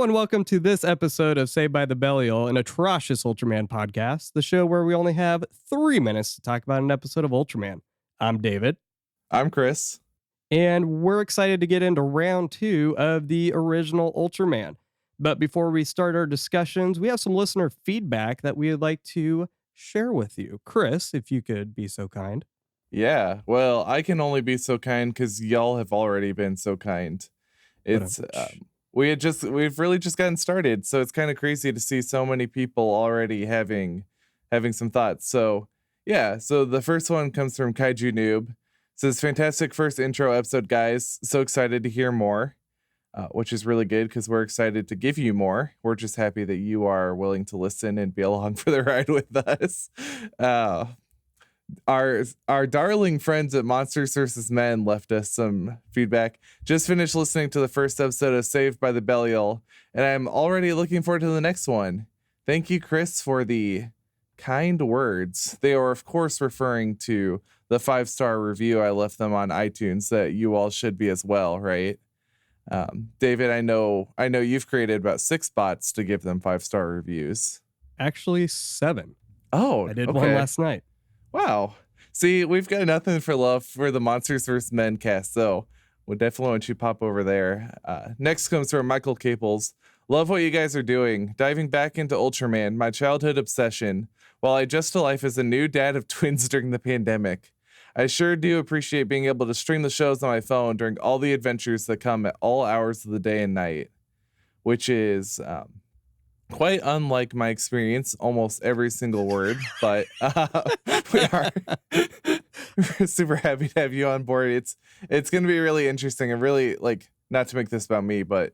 and welcome to this episode of Saved by the Belial, an atrocious Ultraman podcast, the show where we only have 3 minutes to talk about an episode of Ultraman. I'm David. I'm Chris. And we're excited to get into round 2 of the original Ultraman. But before we start our discussions, we have some listener feedback that we would like to share with you. Chris, if you could be so kind. Yeah, well, I can only be so kind because y'all have already been so kind. It's we've really just gotten started, so it's kind of crazy to see so many people already having some thoughts. So yeah, so the first one comes from Kaiju Noob. It says, fantastic first intro episode, guys. So excited to hear more, which is really good because we're excited to give you more. We're just happy that you are willing to listen and be along for the ride with us. Our darling friends at Monsters vs. Men left us some feedback. Just finished listening to the first episode of Saved by the Belial, and I'm already looking forward to the next one. Thank you, Chris, for the kind words. They are, of course, referring to the 5-star review I left them on iTunes that you all should be as well, right? David, I know you've created about 6 bots to give them 5-star reviews. Actually, 7. Oh, I did one last night. Wow. See, we've got nothing for love for the Monsters vs. Men cast, so we definitely want you to pop over there. Next comes from Michael Caples. Love what you guys are doing. Diving back into Ultraman, my childhood obsession, while I adjust to life as a new dad of twins during the pandemic. I sure do appreciate being able to stream the shows on my phone during all the adventures that come at all hours of the day and night, which is quite unlike my experience, almost every single word, but we are super happy to have you on board. It's going to be really interesting and really, like, not to make this about me, but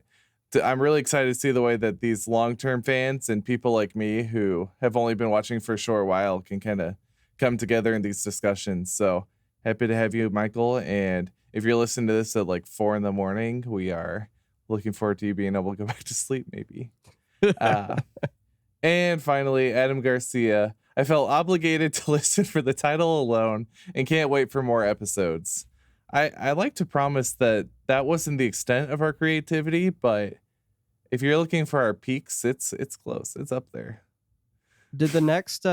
I'm really excited to see the way that these long-term fans and people like me who have only been watching for a short while can kind of come together in these discussions. So happy to have you, Michael. And if you're listening to this at like 4 a.m, we are looking forward to you being able to go back to sleep, maybe. And finally, Adam Garcia. I felt obligated to listen for the title alone and can't wait for more episodes. I like to promise that wasn't the extent of our creativity, but if you're looking for our peaks, it's close. It's up there. Did the next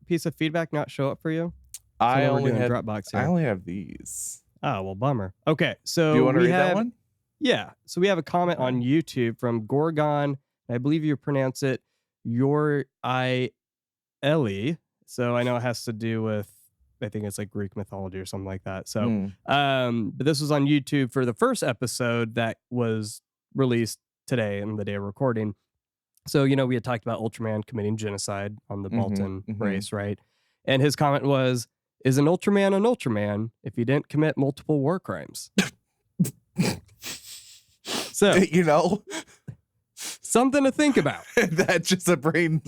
piece of feedback not show up for you? I only have these. Oh, well, bummer. Okay, so do you want to read that one? Yeah. So we have a comment on YouTube from Gorgon. I believe you pronounce it Your-I-Eli. So I know it has to do with, I think it's like Greek mythology or something like that. So, but this was on YouTube for the first episode that was released today in the day of recording. So, we had talked about Ultraman committing genocide on the Baltan race, right? And his comment was, is an Ultraman if he didn't commit multiple war crimes? So, something to think about. That's a brain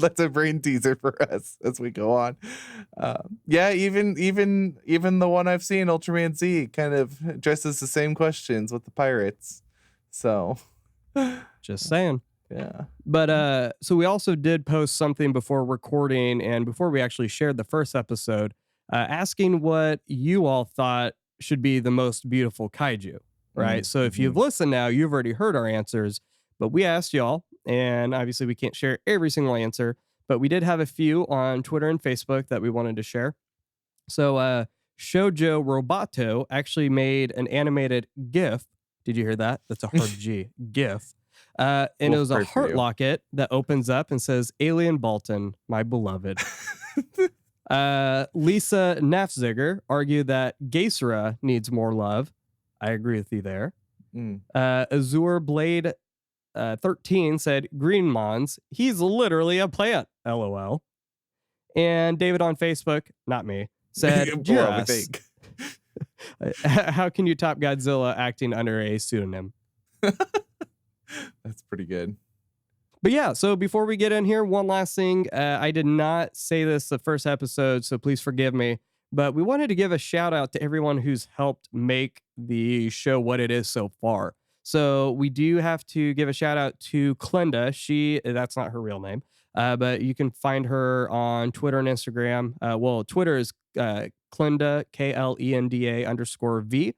teaser for us as we go on. Yeah, even the one I've seen, Ultraman Z, kind of addresses the same questions with the pirates. So just saying. Yeah. But so we also did post something before recording and before we actually shared the first episode, asking what you all thought should be the most beautiful kaiju, right? So if you've listened now, you've already heard our answers, but we asked y'all, and obviously we can't share every single answer, but we did have a few on Twitter and Facebook that we wanted to share. So Shoujo Roboto actually made an animated GIF. Did you hear that? That's a hard G. GIF. And it was a heart locket that opens up and says, Alien Baltan, my beloved. Lisa Nafziger argued that Geisera needs more love. I agree with you there. Azure Blade 13 said, Green Mons, he's literally a plant, LOL. And David on Facebook, not me, said, how can you top Godzilla acting under a pseudonym? That's pretty good. But yeah, so before we get in here, one last thing. I did not say this the first episode, so please forgive me. But we wanted to give a shout out to everyone who's helped make the show what it is so far. So we do have to give a shout out to Klenda. That's not her real name, but you can find her on Twitter and Instagram. Twitter is Klenda, KLENDA _V.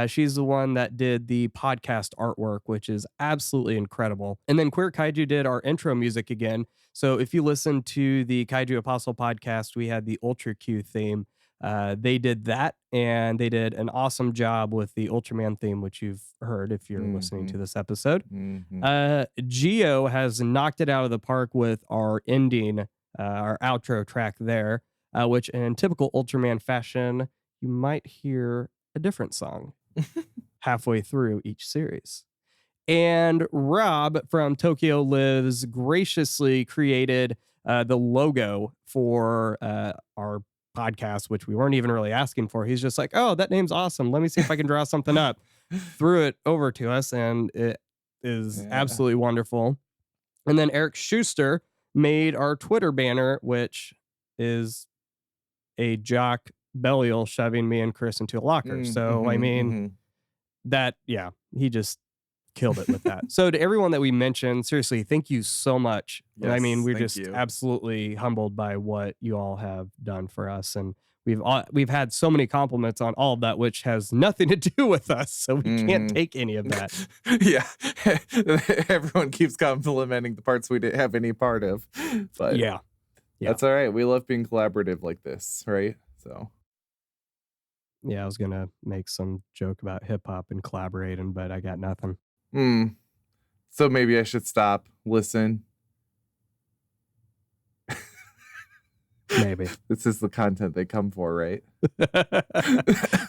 She's the one that did the podcast artwork, which is absolutely incredible. And then Queer Kaiju did our intro music again. So if you listen to the Kaiju Apostle podcast, we had the Ultra Q theme. They did that, and they did an awesome job with the Ultraman theme, which you've heard if you're listening to this episode. Gio has knocked it out of the park with our ending, our outro track there, which in typical Ultraman fashion, you might hear a different song halfway through each series. And Rob from Tokyo Lives graciously created the logo for our podcast, which we weren't even really asking for. He's just like, oh, that name's awesome. Let me see if I can draw something up. Threw it over to us, and it is absolutely wonderful. And then Eric Schuster made our Twitter banner, which is a jock Belial shoving me and Chris into a locker. So, I mean, he just killed it with that. So to everyone that we mentioned, seriously, thank you so much. Yes, I mean, we're thank just you. absolutely humbled by what you all have done for us. And we've had so many compliments on all of that, which has nothing to do with us. So we can't take any of that. Yeah. Everyone keeps complimenting the parts we didn't have any part of. But yeah. That's all right. We love being collaborative like this, right? So yeah, I was gonna make some joke about hip hop and collaborating, but I got nothing. So maybe I should stop, listen. Maybe. This is the content they come for, right?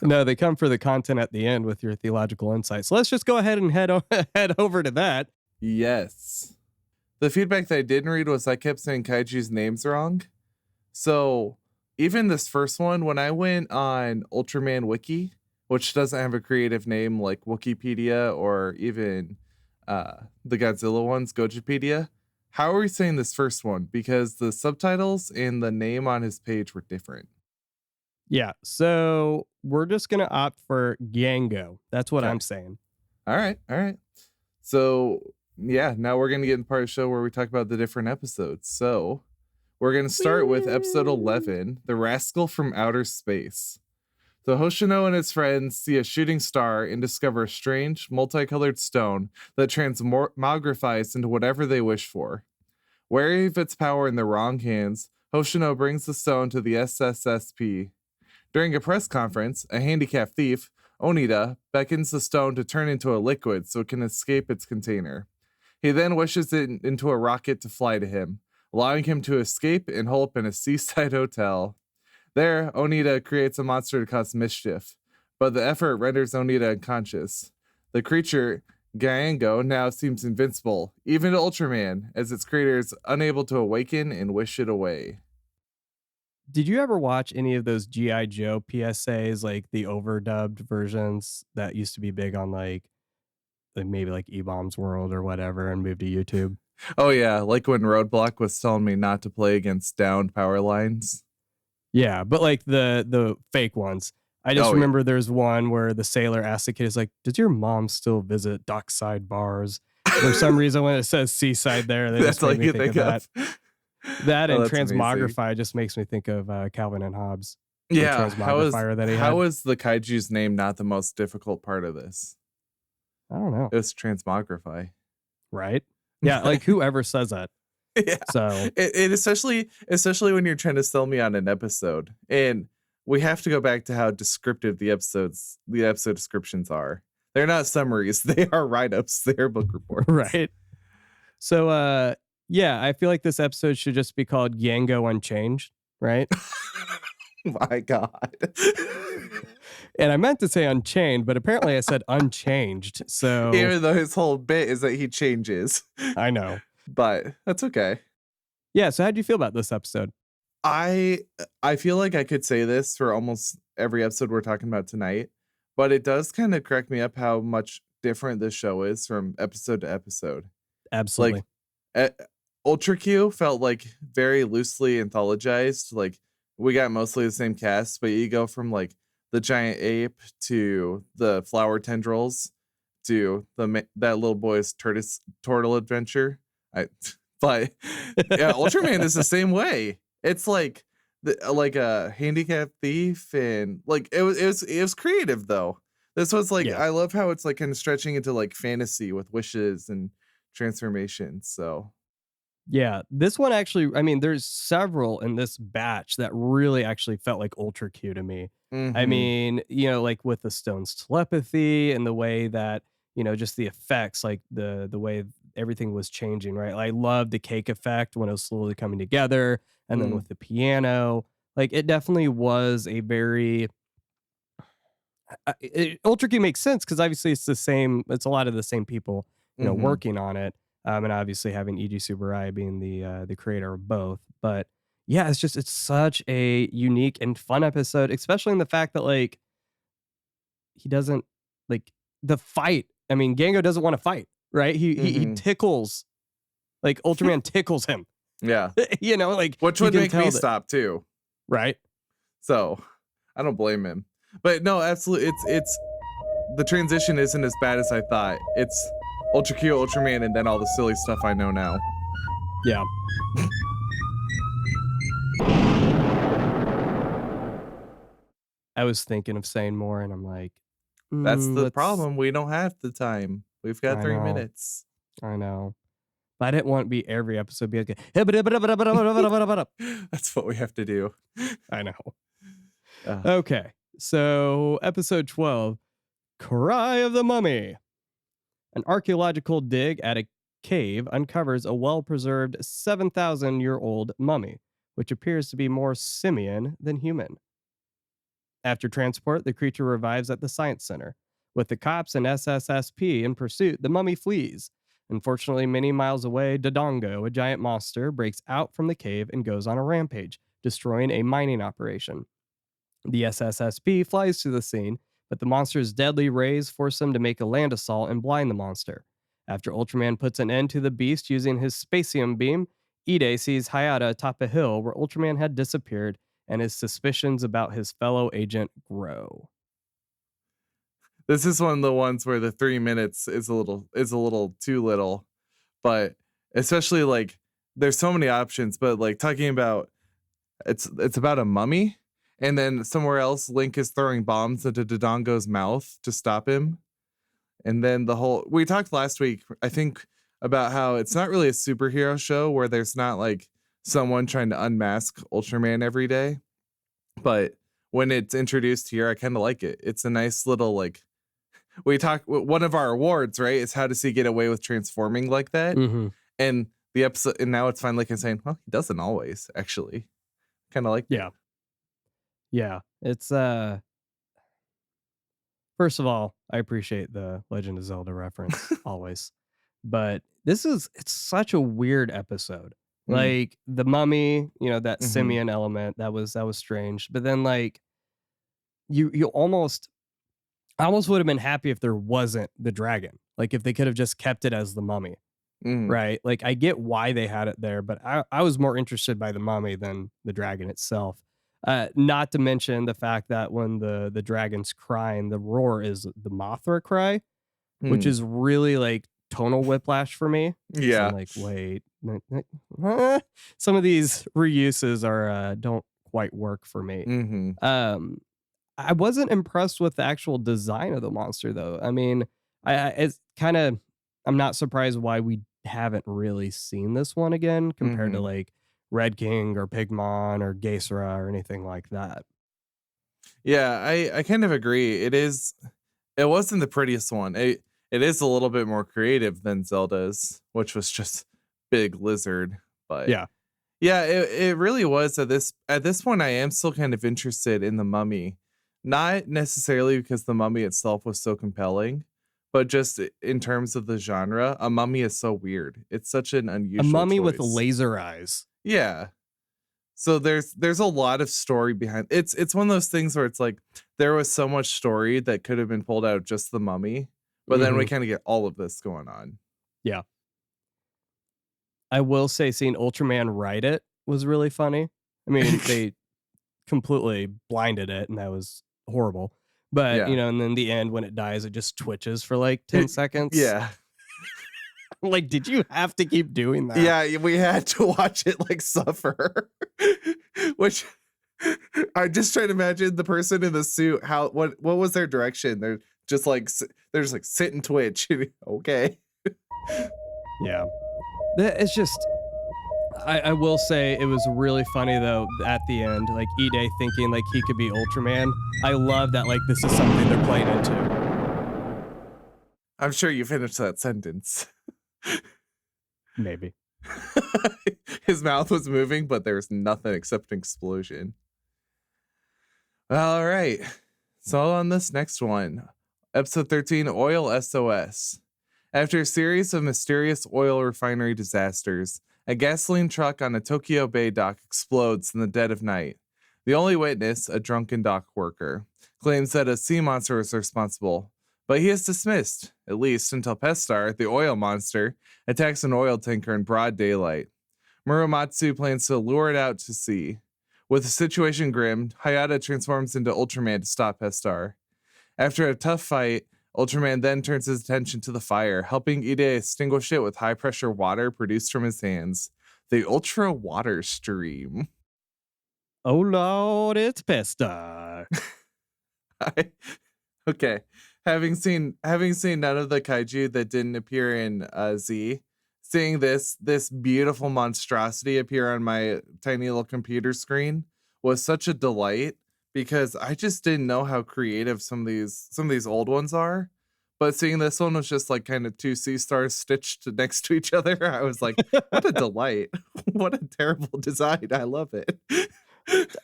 No, they come for the content at the end with your theological insights. So let's just go ahead and head over to that. Yes. The feedback that I didn't read was I kept saying Kaiju's names wrong. So even this first one, when I went on Ultraman Wiki, which doesn't have a creative name like Wikipedia or even the Godzilla ones, Gojipedia, how are we saying this first one? Because the subtitles and the name on his page were different. Yeah, so we're just going to opt for Gango. That's what I'm saying. All right. So, yeah, now we're going to get in part of the show where we talk about the different episodes. So, we're going to start with episode 11, The Rascal from Outer Space. So Hoshino and his friends see a shooting star and discover a strange, multicolored stone that transmogrifies into whatever they wish for. Wary of its power in the wrong hands, Hoshino brings the stone to the SSSP. During a press conference, a handicapped thief, Onita, beckons the stone to turn into a liquid so it can escape its container. He then wishes it into a rocket to fly to him, allowing him to escape and hole up in a seaside hotel. There, Onita creates a monster to cause mischief, but the effort renders Onita unconscious. The creature, Gango, now seems invincible, even to Ultraman, as its creator is unable to awaken and wish it away. Did you ever watch any of those G.I. Joe PSAs, like the overdubbed versions that used to be big on like maybe like E-Bombs World or whatever and moved to YouTube? Oh yeah, like when Roadblock was telling me not to play against downed power lines. Yeah, but like the fake ones. I just remember there's one where the sailor asks the kid, is like, does your mom still visit dockside bars? For some reason, when it says seaside there, they just make me think of that. That and Transmogrify amazing. Just makes me think of Calvin and Hobbes. Yeah, how is the kaiju's name not the most difficult part of this? I don't know. It was Transmogrify. Right? Yeah, like whoever says that. Yeah. So it especially when you're trying to sell me on an episode, and we have to go back to how descriptive the episode descriptions are. They're not summaries; they are write-ups. They're book reports, right? So, yeah, I feel like this episode should just be called Gango Unchanged, right? My God. And I meant to say Unchained, but apparently I said Unchanged. So even though his whole bit is that he changes, I know. But that's okay. Yeah, so how do you feel about this episode? I feel like I could say this for almost every episode we're talking about tonight, but it does kind of crack me up how much different this show is from episode to episode. Absolutely. Like Ultra Q felt like very loosely anthologized. Like we got mostly the same cast, but you go from like the giant ape to the flower tendrils to that little boy's turtle adventure. But yeah, Ultraman is the same way. It's like a handicapped thief, and like it was creative though. This was like, Yeah. I love how it's like kind of stretching into like fantasy with wishes and transformations. So, Yeah, this one actually, I mean, there's several in this batch that really actually felt like Ultra Q to me. I mm-hmm, mean, like with the stone's telepathy and the way that, just the effects, like the way everything was changing, right? I love the cake effect when it was slowly coming together, and then mm, with the piano, like it definitely was a very Ultra Q makes sense because obviously it's a lot of the same people, mm-hmm. working on it. And obviously having Eiji Tsuburaya being the creator of both. But yeah, it's such a unique and fun episode, especially in the fact that like he doesn't like the fight. I mean, Gango doesn't want to fight, right? He Mm-hmm. tickles like Ultraman tickles him. Yeah. Like Which he would can make me tell that, stop too. right? So I don't blame him. But no, absolutely, it's the transition isn't as bad as I thought. It's Ultra Q, Ultraman, and then all the silly stuff I know now. Yeah. I was thinking of saying more, and I'm like, That's the let's. problem. We don't have the time. We've got I 3 know. minutes. I know. But I didn't want to be every episode be like, That's what we have to do. I know. Uh, Okay. So, episode 12, Cry of the Mummy. An archaeological dig at a cave uncovers a well preserved 7,000-year-old mummy, which appears to be more simian than human. After transport, the creature revives at the science center. With the cops and SSSP in pursuit, the mummy flees. Unfortunately, many miles away, Dodongo, a giant monster, breaks out from the cave and goes on a rampage, destroying a mining operation. The SSSP flies to the scene, but the monster's deadly rays force them to make a land assault and blind the monster. After Ultraman puts an end to the beast using his spacium beam, Ide sees Hayata atop a hill where Ultraman had disappeared, and his suspicions about his fellow agent grow. this is one of the ones where the 3 minutes is a little too little, but especially like there's so many options, but like talking about it's about a mummy, and then somewhere else Link is throwing bombs into Dodongo's mouth to stop him. And then we talked last week, I think, about how it's not really a superhero show where there's not like someone trying to unmask Ultraman every day. But when it's introduced here, I kind of like it. It's a nice little like one of our awards, right? Is how does he get away with transforming like that? Mm-hmm. And the episode, and now it's finally like saying, well, he doesn't always actually. Kind of like it. Yeah. Yeah. It's first of all, I appreciate the Legend of Zelda reference always. But it's such a weird episode. Mm, Like the mummy, that mm-hmm. simian element, that was strange. But then like you almost I almost would have been happy if there wasn't the dragon. Like if they could have just kept it as the mummy, Mm. right? Like I get why they had it there, but I was more interested by the mummy than the dragon itself. Not to mention the fact that when the dragon's crying, the roar is the Mothra cry, which Mm. is really like tonal whiplash for me. So I'm Yeah. like, wait, some of these reuses are don't quite work for me. Mm-hmm. Um, I wasn't impressed with the actual design of the monster, though. I mean, it's kind of, I'm not surprised why we haven't really seen this one again compared to Mm-hmm. like Red King or Pigmon or Geisra or anything like that. Yeah, I kind of agree. It wasn't the prettiest one. It is a little bit more creative than Zelda's, which was just big lizard. But Yeah. yeah, it really was at this point I am still kind of interested in the mummy. Not necessarily because the mummy itself was so compelling, but just in terms of the genre, a mummy is so weird. It's such an A unusual mummy with choice. laser eyes. Yeah. So there's a lot of story behind it's one of those things where it's like there was so much story that could have been pulled out of just the mummy, but then we Hmm. kind of get all of this going on. Yeah. I will say seeing Ultraman ride it was really funny. I mean, they completely blinded it and that was horrible. But, Yeah. and then the end when it dies, it just twitches for like 10 seconds. Yeah. Like, did you have to keep doing that? Yeah, we had to watch it like suffer. Which I just try to imagine the person in the suit, what was their direction? just like they're just like sit and twitch. Okay. Yeah. It's just, I will say it was really funny though at the end, like Ide thinking like he could be Ultraman. I love that like this is something they're playing into. I'm sure you finished that sentence. Maybe. His mouth was moving, but there's nothing except an explosion. All right. So on this next one, episode 13, Oil S.O.S. After a series of mysterious oil refinery disasters, a gasoline truck on a Tokyo Bay dock explodes in the dead of night. The only witness, a drunken dock worker, claims that a sea monster was responsible, but he is dismissed, at least until Pestar, the oil monster, attacks an oil tanker in broad daylight. Muromatsu plans to lure it out to sea. With the situation grim, Hayata transforms into Ultraman to stop Pestar. After a tough fight, Ultraman then turns his attention to the fire, helping Ide extinguish it with high-pressure water produced from his hands. The Ultra Water Stream. Oh Lord, it's Pestar. Okay. Having seen none of the kaiju that didn't appear in Z, seeing this beautiful monstrosity appear on my tiny little computer screen was such a delight, because I just didn't know how creative some of these old ones are. But seeing this one was just like kind of two sea stars stitched next to each other, I was like, what a delight. What a terrible design. I love it.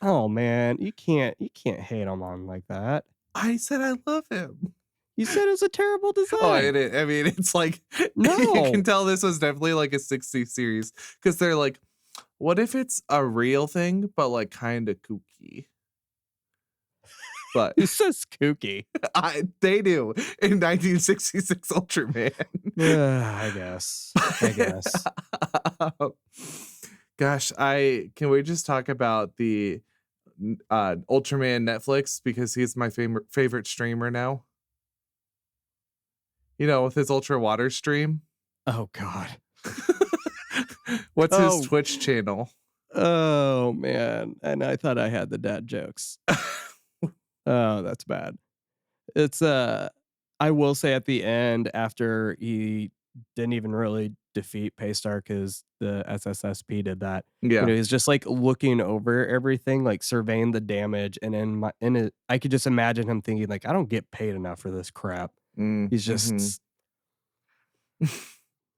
Oh man, you can't hate him on like that. I said I love him. You said it's a terrible design. Oh, I mean, it's like, no. You can tell this was definitely like a 60 series, because they're like, what if it's a real thing, but like kind of kooky? But it's so kooky. They do in 1966 Ultraman. I guess. Gosh, can we just talk about the Ultraman Netflix, because he's my favorite streamer now. You know, with his Ultra Water stream. Oh God. What's his Twitch channel? Oh man, and I thought I had the dad jokes. Oh, that's bad. It's I will say at the end, after he didn't even really defeat Paystar because the SSSP did that. Yeah. You know, he's just like looking over everything, like surveying the damage, and I could just imagine him thinking like, I don't get paid enough for this crap. He's just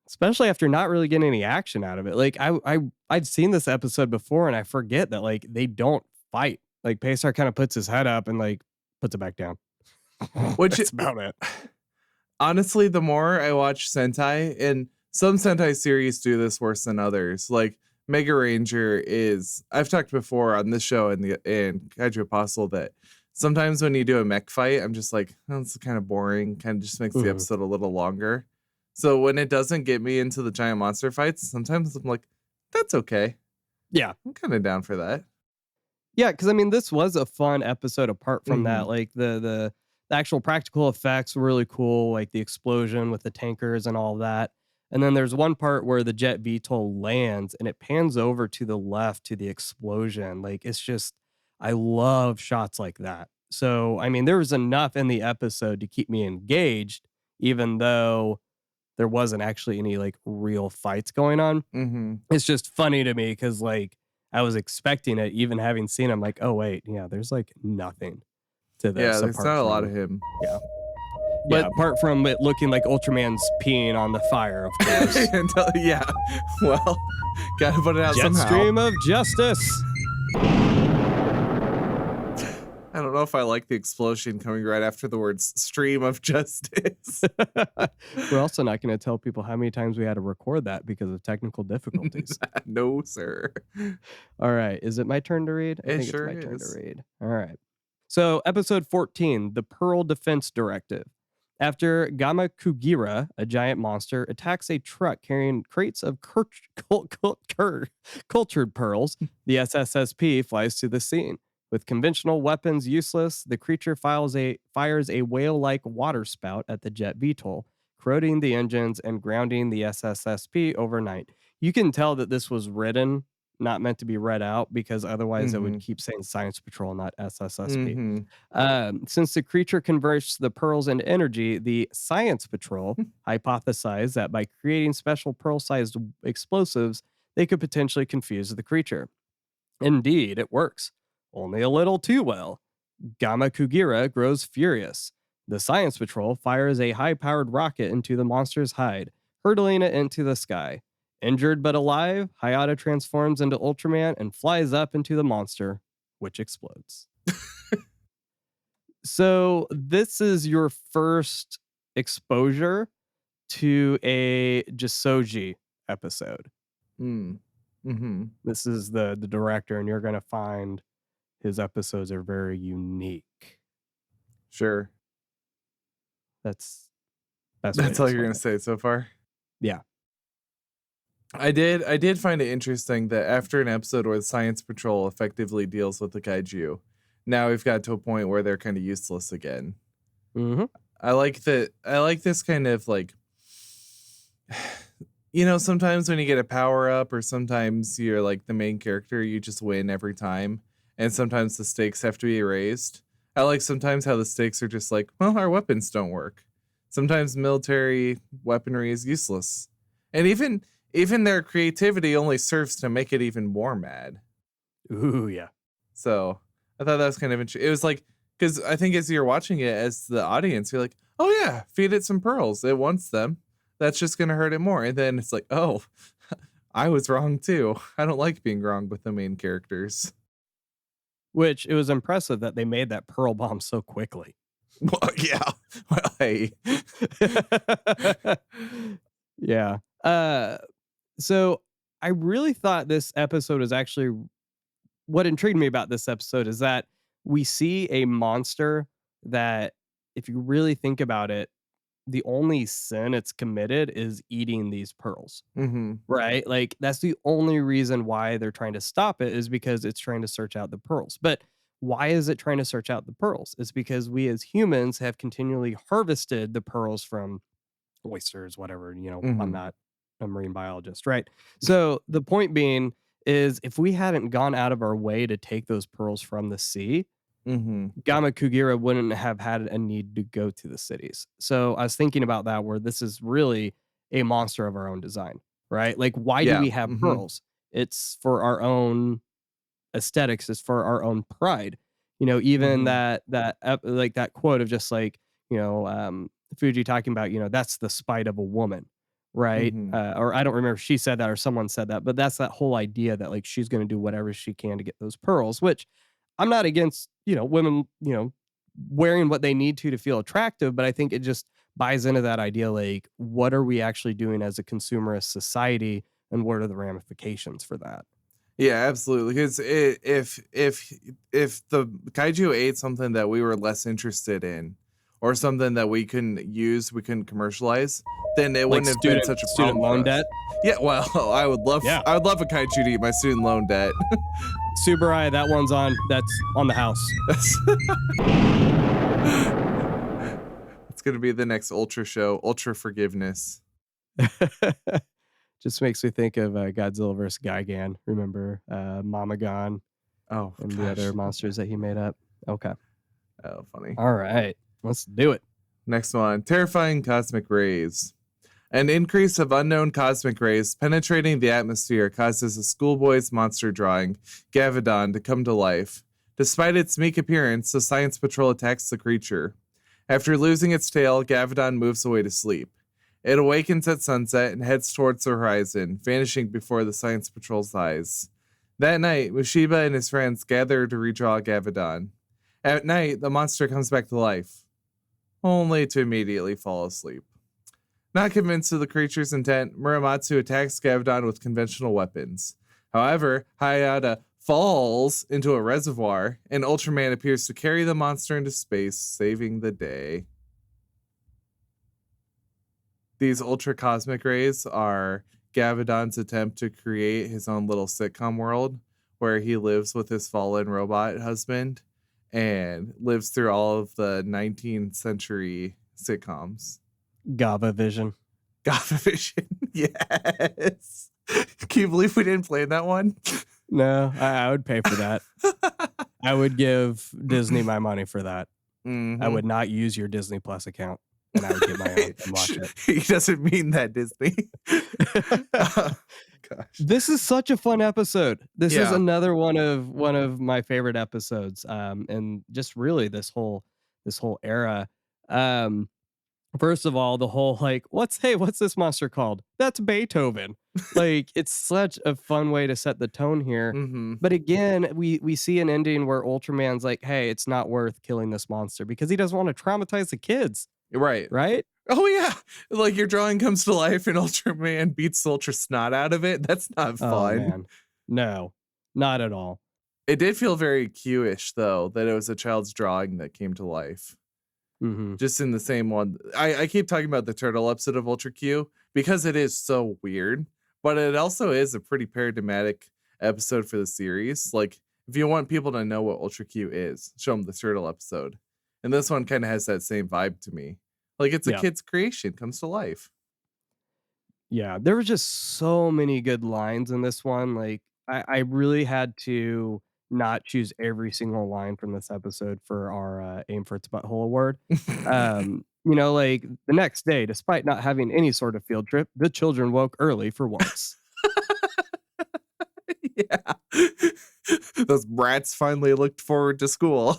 especially after not really getting any action out of it. Like I'd seen this episode before, and I forget that like they don't fight. Like Paystar kind of puts his head up and like puts it back down. Which That's about it. Honestly, the more I watch Sentai, and some Sentai series do this worse than others. Like Mega Ranger I've talked before on this show and Kaiju Apostle that sometimes when you do a mech fight, I'm just like, oh, it's kind of boring. Kind of just makes the episode a little longer. So when it doesn't get me into the giant monster fights, sometimes I'm like, that's okay. Yeah. I'm kind of down for that. Yeah, because I mean, this was a fun episode apart from that. Like the actual practical effects were really cool, like the explosion with the tankers and all that. And then there's one part where the jet VTOL lands and it pans over to the left to the explosion. Like it's just, I love shots like that. So, I mean, there was enough in the episode to keep me engaged, even though there wasn't actually any like real fights going on. It's just funny to me because like I was expecting it, even having seen him, like, oh wait, yeah, there's like nothing to this. Yeah, there's not a lot of him. Yeah. But apart from it looking like Ultraman's peeing on the fire, of course. Yeah. Well, gotta put it out somehow. Jet stream of justice. I don't know if I like the explosion coming right after the words stream of justice. We're also not going to tell people how many times we had to record that because of technical difficulties. No, sir. All right. Is it my turn to read? I think sure it's my turn is. to read. All right. So episode 14, the Pearl Defense Directive. After Gamakugira, a giant monster, attacks a truck carrying crates of cultured pearls, the SSSP flies to the scene. With conventional weapons useless, the creature fires a whale-like water spout at the jet VTOL, corroding the engines and grounding the SSSP overnight. You can tell that this was written not meant to be read out because otherwise it would Mm-hmm. keep saying Science Patrol, not SSSP. Mm-hmm. Since the creature converts the pearls into energy, the Science Patrol hypothesized that by creating special pearl-sized explosives, they could potentially confuse the creature. Indeed, it works. Only a little too well. Gamma Kugira grows furious. The Science Patrol fires a high powered rocket into the monster's hide, hurtling it into the sky. Injured but alive, Hayata transforms into Ultraman and flies up into the monster, which explodes. So, this is your first exposure to a Jissoji episode. Mm-hmm. This is the director, and you're going to find his episodes are very unique. Sure. That's best way That's to all you're explain gonna it. say so far. Yeah. I did find it interesting that after an episode where the Science Patrol effectively deals with the kaiju, now we've got to a point where they're kind of useless again. Mm-hmm. I like this kind of like, sometimes when you get a power up or sometimes you're like the main character, you just win every time. And sometimes the stakes have to be raised. I like sometimes how the stakes are just like, well, our weapons don't work. Sometimes military weaponry is useless. And even their creativity only serves to make it even more mad. Ooh, yeah. So I thought that was kind of interesting. It was like, because I think as you're watching it as the audience, you're like, oh yeah, feed it some pearls. It wants them. That's just going to hurt it more. And then it's like, oh, I was wrong too. I don't like being wrong with the main characters. Which it was impressive that they made that pearl bomb so quickly. Well, yeah. Well, hey. Yeah. So I really thought this episode is actually what intrigued me about this episode is that we see a monster that, if you really think about it, the only sin it's committed is eating these pearls. Mm-hmm. Right? Like, that's the only reason why they're trying to stop it is because it's trying to search out the pearls. But why is it trying to search out the pearls? It's because we as humans have continually harvested the pearls from oysters, whatever. I'm Mm-hmm. not a marine biologist, right? So the point being is if we hadn't gone out of our way to take those pearls from the sea, Mm-hmm. Gamma Kugira wouldn't have had a need to go to the cities. So I was thinking about that where this is really a monster of our own design, right? Like, why do Yeah. we have Mm-hmm. pearls? It's for our own aesthetics, it's for our own pride. Even Mm-hmm. like that quote of just like, Fuji talking about, that's the spite of a woman, right? Mm-hmm. Or I don't remember if she said that or someone said that, but that's that whole idea that like she's going to do whatever she can to get those pearls, which I'm not against, women, wearing what they need to feel attractive, but I think it just buys into that idea like, what are we actually doing as a consumerist society and what are the ramifications for that? Yeah, absolutely. Because if the kaiju ate something that we were less interested in, or something that we couldn't commercialize, then it Like wouldn't have been such a student problem for loan us. debt. Yeah, well, Yeah. I would love a kaiju to eat my student loan debt. Tsuburaya, that's on the house. It's gonna be the next Ultra show, Ultra Forgiveness. Just makes me think of Godzilla vs. Gigan. Remember Mamagon Oh and the gosh. other monsters that he made up? Okay. Oh, funny. All right. Let's do it. Next one, terrifying cosmic rays. An increase of unknown cosmic rays penetrating the atmosphere causes a schoolboy's monster drawing, Gavadon, to come to life. Despite its meek appearance, the Science Patrol attacks the creature. After losing its tail, Gavadon moves away to sleep. It awakens at sunset and heads towards the horizon, vanishing before the Science Patrol's eyes. That night, Mushiba and his friends gather to redraw Gavadon. At night, the monster comes back to life, only to immediately fall asleep. Not convinced of the creature's intent, Muramatsu attacks Gavadon with conventional weapons. However, Hayata falls into a reservoir, and Ultraman appears to carry the monster into space, saving the day. These ultra cosmic rays are Gavadon's attempt to create his own little sitcom world where he lives with his fallen robot husband and lives through all of the 19th century sitcoms. Gava Vision. Gava Vision. Yes. Can you believe we didn't play that one? No, I would pay for that. I would give Disney my money for that. I Hmm. would not use your Disney Plus account, and I would get my own and watch it. He doesn't mean that, Disney. Oh, gosh. This is such a fun episode. This is Yeah. another one of my favorite episodes, and just really this whole era. Um, First of all, the whole like, what's this monster called? That's Beethoven. Like, it's such a fun way to set the tone here. Hmm. But again, we see an ending where Ultraman's like, hey, it's not worth killing this monster because he doesn't want to traumatize the kids, Right. right? Oh yeah. Like your drawing comes to life and Ultraman beats Ultra Snot out of it. That's not Oh fun. man. No, not at all. It did feel very Q-ish though, that it was a child's drawing that came to life. Hmm. Just in the same one. I keep talking about the turtle episode of Ultra Q because it is so weird, but it also is a pretty paradigmatic episode for the series. Like, if you want people to know what Ultra Q is, show them the turtle episode. And this one kind of has that same vibe to me. Like, it's a Yeah. kid's creation, comes to life. Yeah. There were just so many good lines in this one. Like, I really had to not choose every single line from this episode for our aim for its butthole award. Like the next day, despite not having any sort of field trip, the children woke early for once. Yeah. Those brats finally looked forward to school.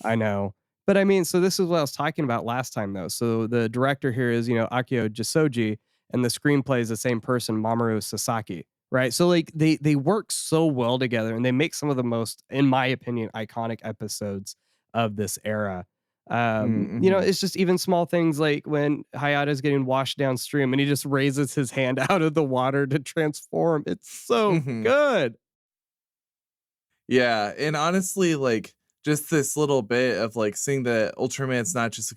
I know. But I mean, so this is what I was talking about last time, though. So the director here is, Akio Jissoji, and the screenplay is the same person, Mamoru Sasaki, right? So like they work so well together, and they make some of the most, in my opinion, iconic episodes of this era. Mm-hmm. It's just even small things like when Hayata's getting washed downstream and he just raises his hand out of the water to transform. It's so Mm-hmm. good. Yeah, and honestly, like just this little bit of like seeing that Ultraman's not just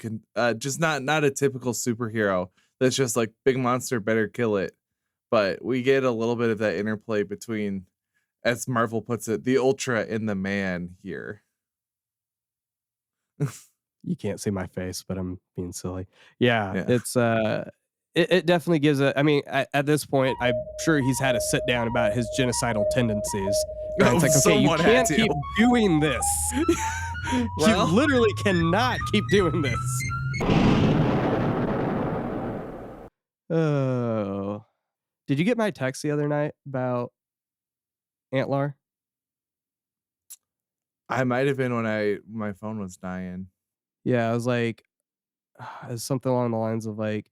just not a typical superhero that's just like big monster, better kill it. But we get a little bit of that interplay between, as Marvel puts it, the Ultra and the man here. You can't see my face, but I'm being silly. Yeah, Yeah. it definitely gives I mean, at this point, I'm sure he's had a sit down about his genocidal tendencies, right? Oh, It's like, okay, you someone had can't to. keep doing this. You Well, literally cannot keep doing this. Oh, did you get my text the other night about Antlar? I might have been when my phone was dying. Yeah, I was like, it's something along the lines of like,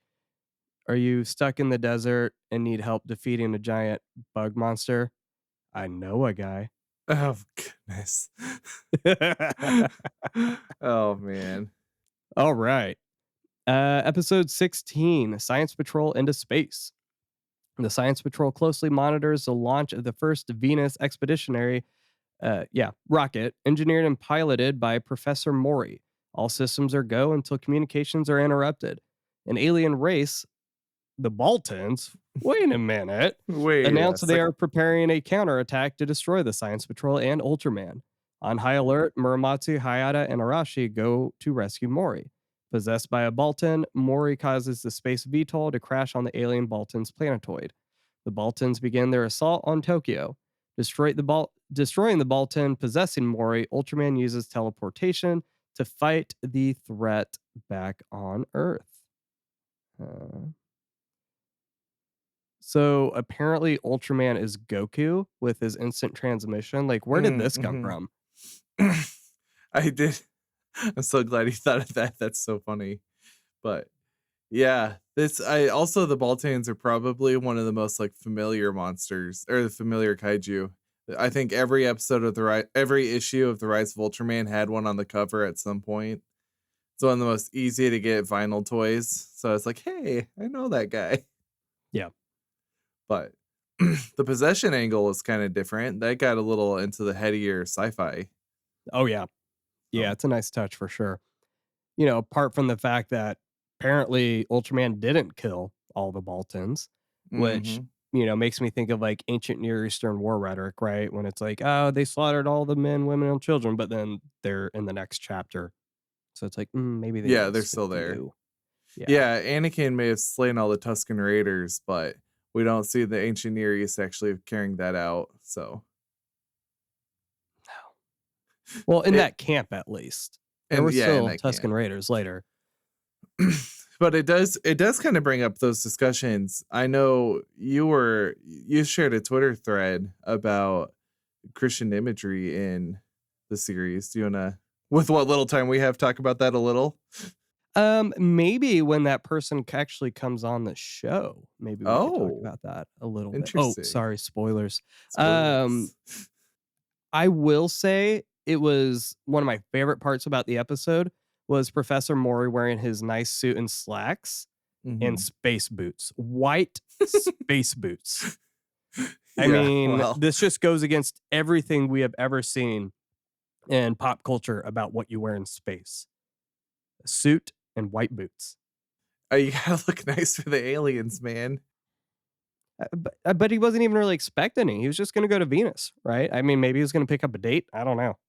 are you stuck in the desert and need help defeating a giant bug monster? I know a guy. Oh goodness. Oh man. All right. Episode 16, Science Patrol into Space. The Science Patrol closely monitors the launch of the first Venus expeditionary rocket, engineered and piloted by Professor Mori. All systems are go until communications are interrupted. An alien race, the Baltans, wait a minute, Wait a announced they second. are preparing a counterattack to destroy the Science Patrol and Ultraman. On high alert, Muramatsu, Hayata, and Arashi go to rescue Mori. Possessed by a Baltan, Mori causes the space VTOL to crash on the alien Baltan's planetoid. The Baltans begin their assault on Tokyo. Destroying the Baltan, possessing Mori, Ultraman uses teleportation to fight the threat back on Earth. So apparently Ultraman is Goku with his instant transmission. Like, where did this come Mm-hmm. from? I did. I'm so glad you thought of that. That's so funny. But yeah, I also, the Baltans are probably one of the most like familiar monsters or the familiar kaiju. I think every episode of every issue of the Rise of Ultraman had one on the cover at some point. It's one of the most easy to get vinyl toys. So it's like, hey, I know that guy. Yeah. But the possession angle is kind of different. That got a little into the headier sci-fi. Oh, yeah. Yeah, So. it's a nice touch for sure. Apart from the fact that apparently Ultraman didn't kill all the Baltans, which, Mm-hmm. makes me think of like ancient Near Eastern war rhetoric, right? When it's like, oh, they slaughtered all the men, women, and children, but then they're in the next chapter. So it's like, maybe they Yeah, didn't they're stick still with there. you. Yeah. Yeah, Anakin may have slain all the Tusken Raiders, but we don't see the ancient Near East actually carrying that out. So Well, in It that camp at least. There and were yeah, and still I Tusken can't. Raiders later. But it does kind of bring up those discussions. I know you shared a Twitter thread about Christian imagery in the series. Do you wanna, with what little time we have, talk about that a little? Maybe when that person actually comes on the show, maybe we could talk Oh, about that a little bit. Oh, interesting. sorry, spoilers. Um, Spoilers. I will say it was one of my favorite parts about the episode was Professor Mori wearing his nice suit and slacks and Mhm. space boots, white space boots. I Yeah, mean, well, this just goes against everything we have ever seen in pop culture about what you wear in space. A suit and white boots. you gotta look nice for the aliens, man. But he wasn't even really expecting it. He was just gonna go to Venus, right? I mean, maybe he was gonna pick up a date. I don't know.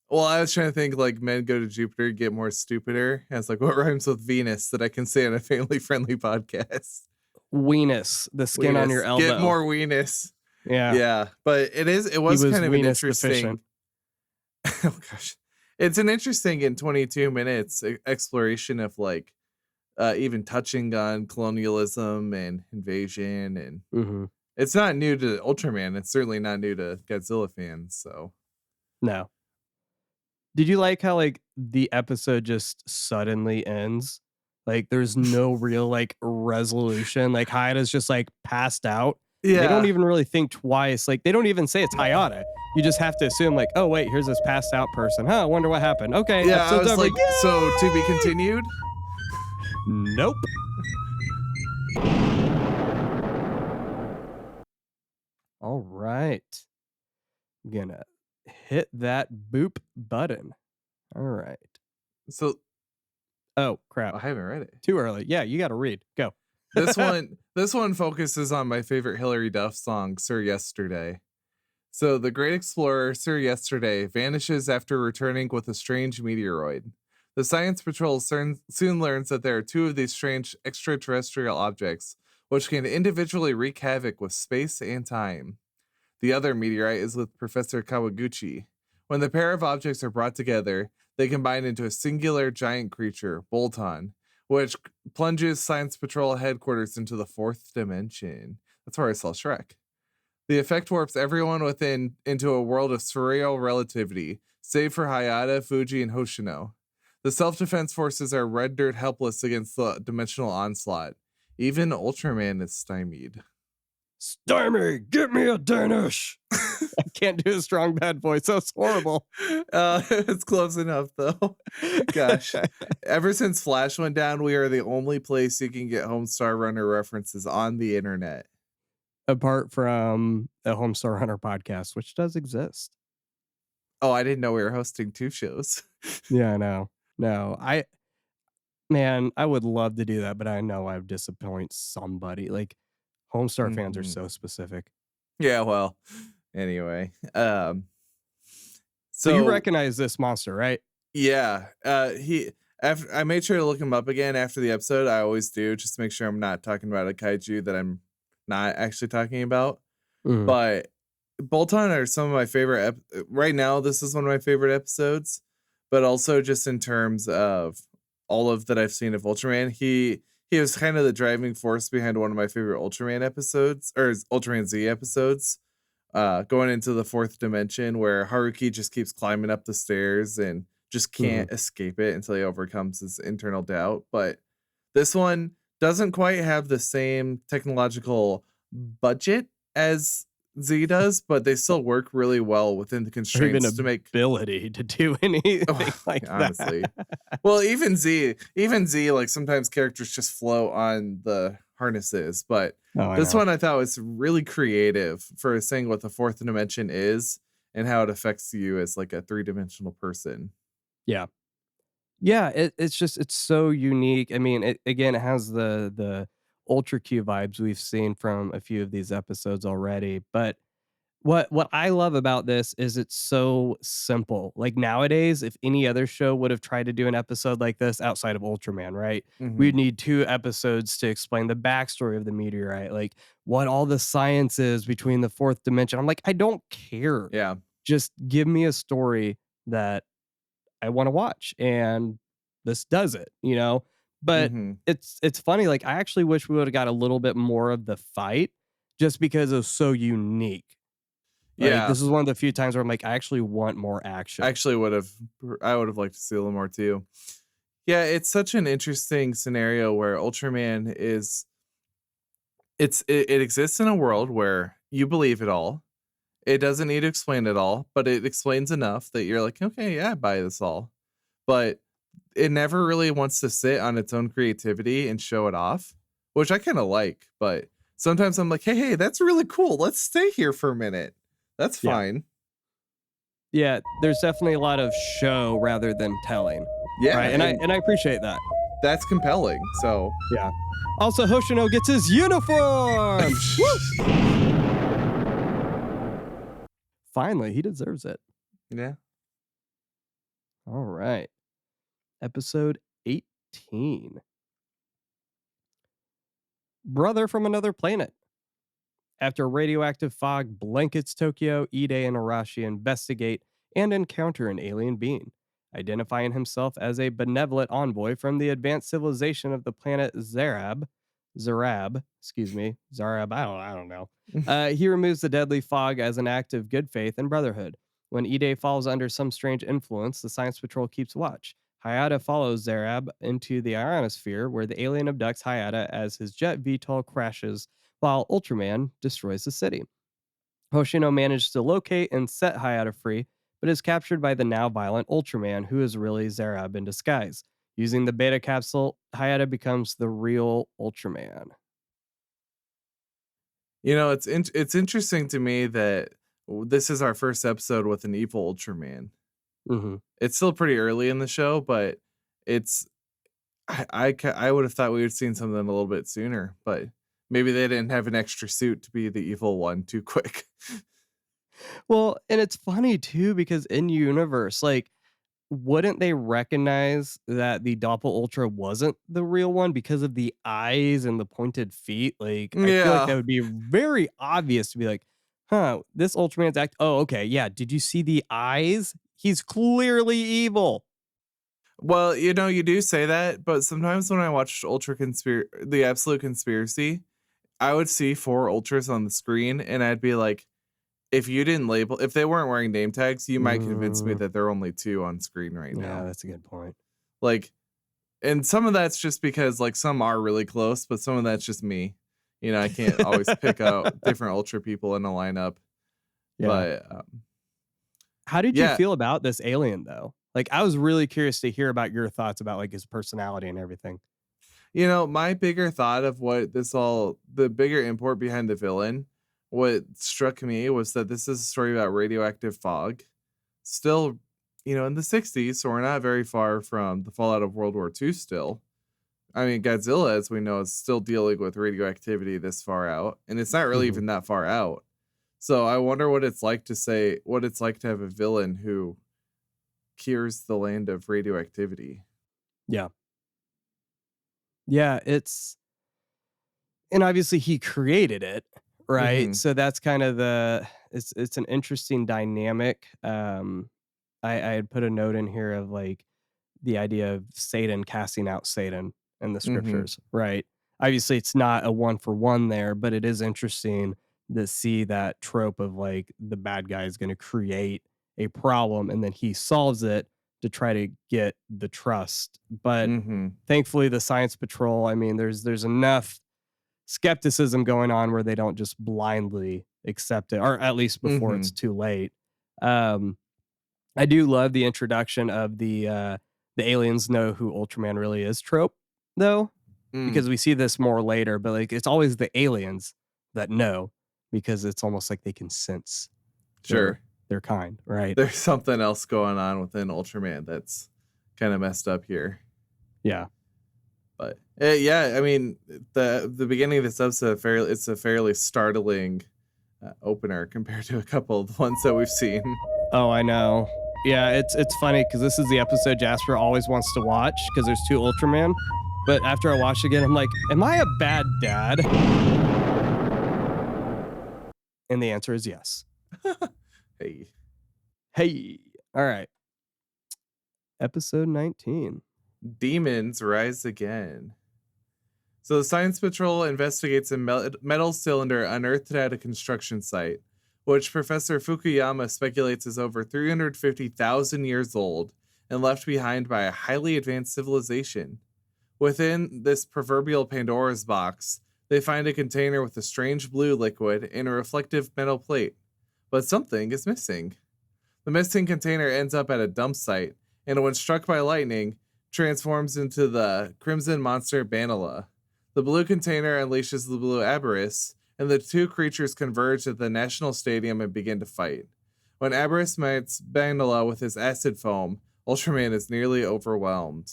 Well, I was trying to think like men go to Jupiter, get more stupider. I was like, what rhymes with Venus that I can say on a family friendly podcast? Weenus, the skin on your Weenus. Get elbow. more weenus. Yeah, Yeah. But it he was was kind of an weenus deficient. interesting oh gosh. It's an interesting in 22 minutes exploration of like even touching on colonialism and invasion, and Mhm. it's not new to Ultraman. It's certainly not new to Godzilla fans. So No. Did you like how, like, the episode just suddenly ends? Like, there's no real, like, resolution, like, Hayata's just, like, passed out, and they don't yeah, even really think twice, like, they don't even say it's Hayata. You just have to assume, like, "Oh, wait, here's this passed out person. Huh, I wonder what happened. Okay, yeah. I episode's was over. like, so to be Yay!" continued. Nope. Alright. I'm gonna hit that boop button. Alright. So Oh, crap. I haven't read it. Too early. Yeah, you gotta read. Go. This one focuses on my favorite Hilary Duff song, Sir Yesterday. So the great explorer Sir Yesterday vanishes after returning with a strange meteoroid. The Science Patrol soon learns that there are two of these strange extraterrestrial objects, which can individually wreak havoc with space and time. The other meteorite is with Professor Kawaguchi. When the pair of objects are brought together, they combine into a singular giant creature, Bolton, which plunges Science Patrol headquarters into the fourth dimension. That's where I saw Shrek. The effect warps everyone within into a world of surreal relativity, save for Hayata, Fuji, and Hoshino. The self-defense forces are rendered helpless against the dimensional onslaught. Even Ultraman is stymied. Stymie, get me a Danish. I can't do a strong bad voice. That's horrible. It's close enough though. Gosh. Ever since Flash went down, we are the only place you can get Homestar Runner references on the internet. Apart from the Homestar Hunter podcast, which does exist. Oh, I didn't know we were hosting two shows. Yeah, I know. No, man, I would love to do that, but I know I would disappoint somebody. Like, Homestar fans are Mhm. so specific. Yeah, well, anyway. So you So recognize this monster, right? yeah, he after I made sure to look him up again after the episode. I always do, just to make sure I'm not talking about a kaiju that I'm not actually talking about. Mhm. But Bolton are some of my favorite right now. This is one of my favorite episodes, but also just in terms of all of that I've seen of Ultraman, he was kind of the driving force behind one of my favorite Ultraman episodes, or Ultraman Z episodes. Going into the fourth dimension where Haruki just keeps climbing up the stairs and just Mhm. can't escape it until he overcomes his internal doubt. But this one doesn't quite have the same technological budget as Z does, but they still work really well within the Or even constraints to make ability to do anything like honestly. that. Well, even Z, like sometimes characters just float on the harnesses, but Oh, I this know. one I thought was really creative for saying what the fourth dimension is and how it affects you as like a three-dimensional person. Yeah. Yeah, it's just it's so unique. I mean, it again, it has the Ultra Q vibes we've seen from a few of these episodes already, but what I love about this is it's so simple. Like, nowadays, if any other show would have tried to do an episode like this outside of Ultraman, right? We'd Mhm. need 2 episodes to explain the backstory of the meteorite, like, what all the science is between the 4th dimension. I'm like, "I don't care. Yeah. Just give me a story that I want to watch, and this does it, you know? But Mm-hmm. it's funny, like I actually wish we would have got a little bit more of the fight just because it was so unique. Like Yeah, this is one of the few times where I'm like, I actually want more action. actually I would have liked to see a little more too. Yeah, it's such an interesting scenario where Ultraman is it exists in a world where you believe it all. It doesn't need to explain it all, but it explains enough that you're like, okay, yeah, I buy this all. But it never really wants to sit on its own creativity and show it off, which I kind of like. But sometimes I'm like, hey, that's really cool. Let's stay here for a minute. That's Yeah. fine. Yeah, there's definitely a lot of show rather than telling. Yeah, Right. and And I appreciate that. that's compelling. So, Yeah. Also, Hoshino gets his uniform. Woo! Finally, he deserves it. yeah. All right. Episode 18. Brother from Another Planet. After a radioactive fog blankets Tokyo, Ide and Arashi investigate and encounter an alien being, identifying himself as a benevolent envoy from the advanced civilization of the planet Zarab, I don't know. He removes the deadly fog as an act of good faith and brotherhood. When Ide falls under some strange influence, the Science Patrol keeps watch. Hayata follows Zarab into the ionosphere, where the alien abducts Hayata as his jet VTOL crashes while Ultraman destroys the city. Hoshino manages to locate and set Hayata free, but is captured by the now violent Ultraman, who is really Zarab in disguise. Using the beta capsule, Hayata becomes the real Ultraman. It's interesting to me that this is our first episode with an evil Ultraman. Mm-hmm. It's still pretty early in the show, but it's I would have thought we would have seen something a little bit sooner, but maybe they didn't have an extra suit to be the evil one too quick. Well, and it's funny too because in universe, like, wouldn't they recognize that the Doppel Ultra wasn't the real one because of the eyes and the pointed feet? Like, I feel like Yeah. that would be very obvious to be like, huh, this Ultraman's act. Oh, okay. Yeah. Did you see the eyes? He's clearly evil. Well, you do say that, but sometimes when I watched the Absolute Conspiracy, I would see 4 ultras on the screen and I'd be like, if they weren't wearing name tags, you might convince me Mm, that there are only 2 on screen right yeah, now. that's a good point. Like, and some of that's just because like some are really close, but some of that's just me. I can't always pick out different ultra people in a lineup. Yeah. But How did you yeah, feel about this alien though? Like, I was really curious to hear about your thoughts about like his personality and everything. my bigger thought of the bigger import behind the villain, what struck me was that this is a story about radioactive fog. Still, in the 60s, so we're not very far from the fallout of World War II still. I mean, Godzilla, as we know, is still dealing with radioactivity this far out, and it's not really Mhm. even that far out. So I wonder what it's like to have a villain who cures the land of radioactivity. Yeah. Yeah, and obviously he created it, right? Mhm. So that's kind of it's an interesting dynamic. I had put a note in here of like the idea of Satan casting out Satan in the Mhm. scriptures, right? Obviously it's not a one for one there, but it is interesting to see that trope of like the bad guy is going to create a problem and then he solves it to try to get the trust. But Mhm. thankfully the Science Patrol, I mean, there's enough skepticism going on where they don't just blindly accept it, or at least before it's Mhm. too late. Um, I do love the introduction of the aliens know who Ultraman really is trope, though, Mm. because we see this more later, but like it's always the aliens that know because it's almost like they can sense Sure. their kind, right? There's something else going on within Ultraman that's kind of messed up here. Yeah. But yeah, I mean, the beginning of this episode, it's a fairly startling opener compared to a couple of the ones that we've seen. Oh, I know. Yeah, it's funny because this is the episode Jasper always wants to watch because there's two Ultraman. But after I watch it again, I'm like, am I a bad dad? And the answer is yes. Hey. Hey. All right. Episode 19. Demons Rise Again. So the Science Patrol investigates a metal cylinder unearthed at a construction site, which Professor Fukuyama speculates is over 350,000 years old and left behind by a highly advanced civilization. Within this proverbial Pandora's box, they find a container with a strange blue liquid and a reflective metal plate. But something is missing. The missing container ends up at a dump site, and when struck by lightning, transforms into the crimson monster Banala. The blue container unleashes the blue Aberrus, and the two creatures converge at the National Stadium and begin to fight. When Aberrus meets Banala with his acid foam, Ultraman is nearly overwhelmed.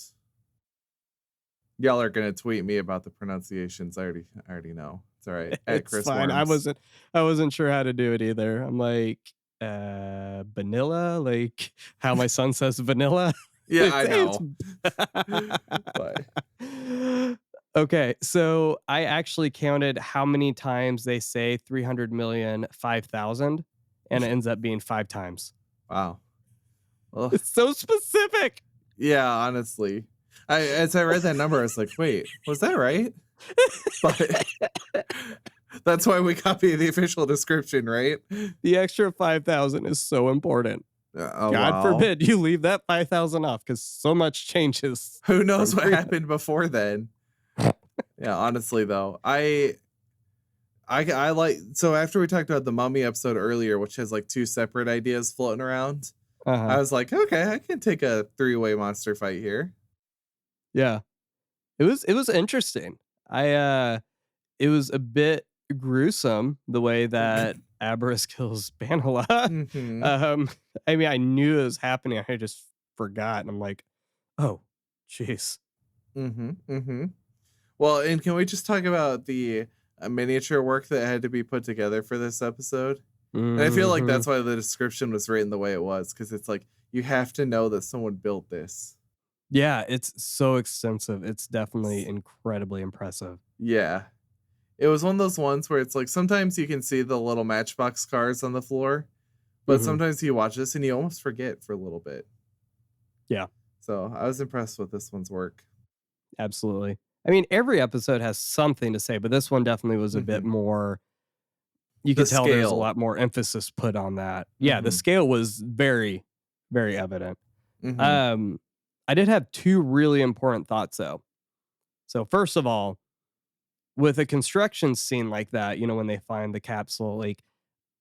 Y'all are gonna tweet me about the pronunciations. I already know. It's all right. At It's Chris fine. Worms. I wasn't sure how to do it either. I'm like, vanilla, like how my son says vanilla. Yeah, I know. But okay, so I actually counted how many times they say 300 million 5,000, and it ends up being 5 times. wow. Well, It's so specific. yeah, honestly. As I read that number, I was like, wait, was that right? But that's why we copy the official description, right? The extra 5,000 is so important. God forbid you leave that 5,000 off, because so much changes. Who knows what happened before then? Yeah, honestly though, I like, so after we talked about the Mummy episode earlier, which has like 2 separate ideas floating around, I was like, okay, I can take a 3-way monster fight here. Yeah, it was interesting. It was a bit gruesome the way that Aberrus kills Banala. I mean, I knew it was happening. I just forgot, and I'm like, oh, jeez. Well, and can we just talk about the miniature work that had to be put together for this episode? And I feel like that's why the description was written the way it was, because it's like, you have to know that someone built this. Yeah, it's so extensive. It's definitely incredibly impressive. Yeah. It was one of those ones where it's like, sometimes you can see the little Matchbox cars on the floor, but sometimes you watch this and you almost forget for a little bit. Yeah. So I was impressed with this one's work. Absolutely. I mean, every episode has something to say, but this one definitely was a bit more. You could tell there's a lot more emphasis put on that. Yeah, the scale was very, very evident. I did have 2 really important thoughts though. So first of all, with a construction scene like that, when they find the capsule, like,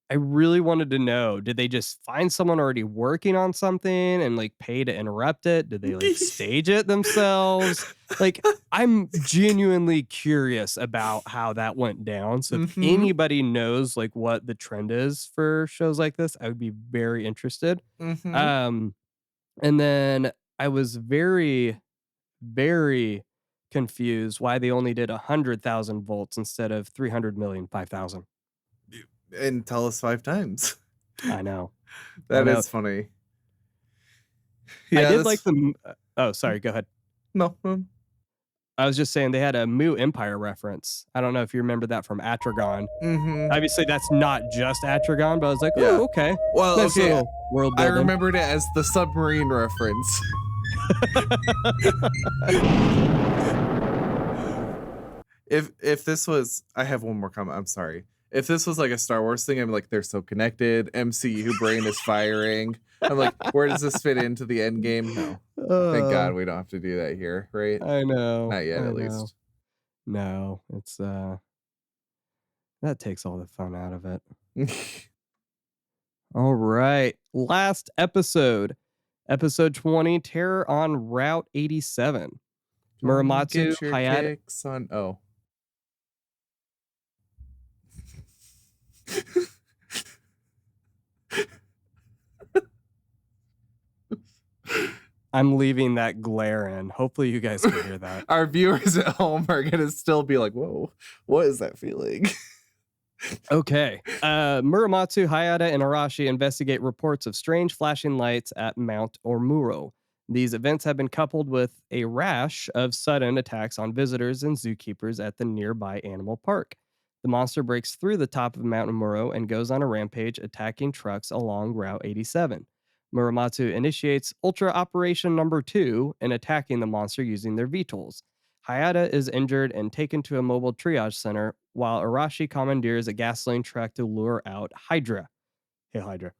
I really wanted to know, did they just find someone already working on something and like pay to interrupt it? Did they like stage it themselves? Like, I'm genuinely curious about how that went down. So if anybody knows like what the trend is for shows like this, I would be very interested. And then I was very, very confused why they only did 100,000 volts instead of 300 million 5,000. And tell us 5 times. I know. That is funny. Yeah, I did like the. Oh, sorry. Go ahead. No. I was just saying they had a Mu Empire reference. I don't know if you remember that from Atragon. Obviously, that's not just Atragon, but I was like, oh, okay. Well, nice okay. World building. I remembered it as the submarine reference. If this was, I have one more comment. I'm sorry. If this was like a Star Wars thing, I'm like, they're so connected. MCU brain is firing. I'm like, where does this fit into the end game? No. Thank God we don't have to do that here, right? I know. Not yet, at least. No, it's that takes all the fun out of it. All right. Last episode. Episode 20, Terror on Route 87. Muramatsu Hayata. On, oh. I'm leaving that glare in. Hopefully you guys can hear that. Our viewers at home are going to still be like, whoa, what is that feeling? Okay. Muramatsu, Hayata, and Arashi investigate reports of strange flashing lights at Mount Ormuro. These events have been coupled with a rash of sudden attacks on visitors and zookeepers at the nearby animal park. The monster breaks through the top of Mount Ormuro and goes on a rampage, attacking trucks along Route 87. Muramatsu initiates Ultra Operation Number 2 in attacking the monster using their VTOLs. Hayata is injured and taken to a mobile triage center, while Arashi commandeers a gasoline truck to lure out Hydra. Hey, Hydra.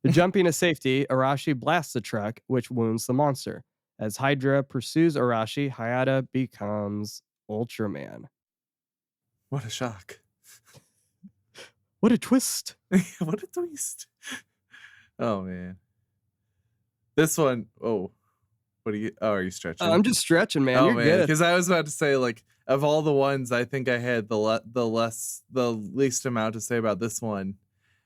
Jumping to safety, Arashi blasts the truck, which wounds the monster. As Hydra pursues Arashi, Hayata becomes Ultraman. What a shock. What a twist. What a twist. Oh, man. This one, oh, are you stretching? I'm just stretching, man. Oh, You're man, good. because I was about to say, like, of all the ones, I think I had the least amount to say about this one.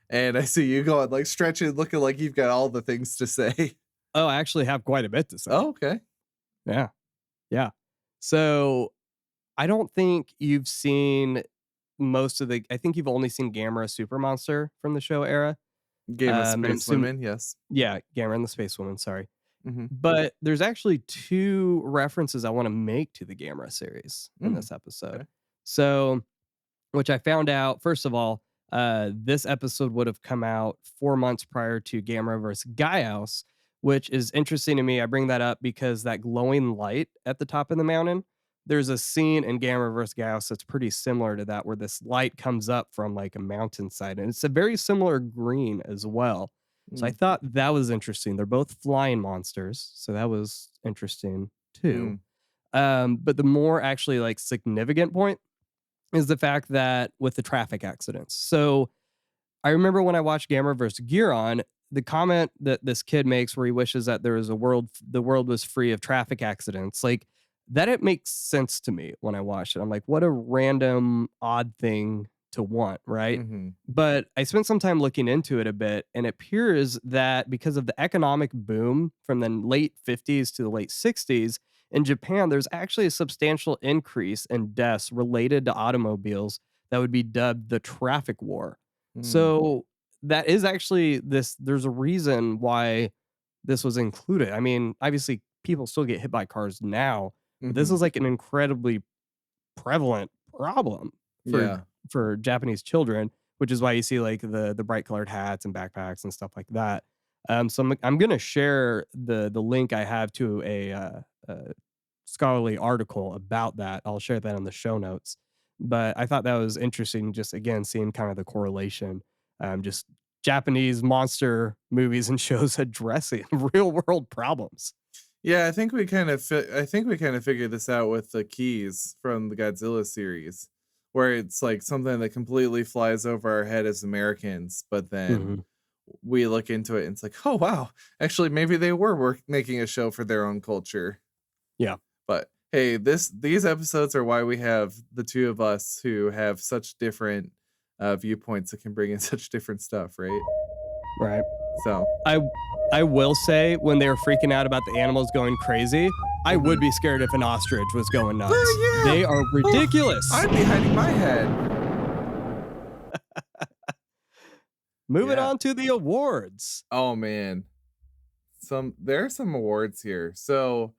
And I see you going, like, stretching, looking like you've got all the things to say. Oh, I actually have quite a bit to say. Oh, okay. Yeah. Yeah. So I don't think you've seen I think you've only seen Gamera Super Monster from the show era. Game of And I'm Space Women, yes. yeah, Gamera and the Space Woman, sorry. Mm-hmm. But there's actually 2 references I want to make to the Gamera series in this episode. Okay. So, which I found out, first of all, this episode would have come out 4 months prior to Gamera vs. Gaius, which is interesting to me. I bring that up because that glowing light at the top of the mountain, there's a scene in Gamera vs. Gaius that's pretty similar to that, where this light comes up from like a mountainside, and it's a very similar green as well. So I Mm. thought that was interesting. They're both flying monsters, so that was interesting too. But the more actually like significant point is the fact that with the traffic accidents. So I remember when I watched Gamera vs. Giron, the comment that this kid makes where he wishes that there was the world was free of traffic accidents, like that it makes sense to me when I watched it. I'm like, what a random, odd thing to want, right? Mm-hmm. But I spent some time looking into it a bit, and it appears that because of the economic boom from the late 50s to the late 60s in Japan, there's actually a substantial increase in deaths related to automobiles that would be dubbed the traffic war. So that is actually there's a reason why this was included. I mean, obviously people still get hit by cars now, but this Mm-hmm. is like an incredibly prevalent problem for Yeah. for Japanese children, which is why you see like the bright colored hats and backpacks and stuff like that. So I'm gonna share the link I have to a scholarly article about that. I'll share that in the show notes. But I thought that was interesting, just again seeing kind of the correlation, just Japanese monster movies and shows addressing real world problems. Yeah, I think we kind of figured this out with the keys from the Godzilla series, where it's like something that completely flies over our head as Americans, but then Mhm. we look into it and it's like, oh wow, actually maybe they were making a show for their own culture. Yeah. But hey, these episodes are why we have the two of us who have such different viewpoints that can bring in such different stuff, right? Right. So I I will say when they were freaking out about the animals going crazy, I would be scared if an ostrich was going nuts. oh, yeah. They are Oh, ridiculous. I'd be hiding my head. Moving Yeah. on to the awards. Oh man. There are some awards here. So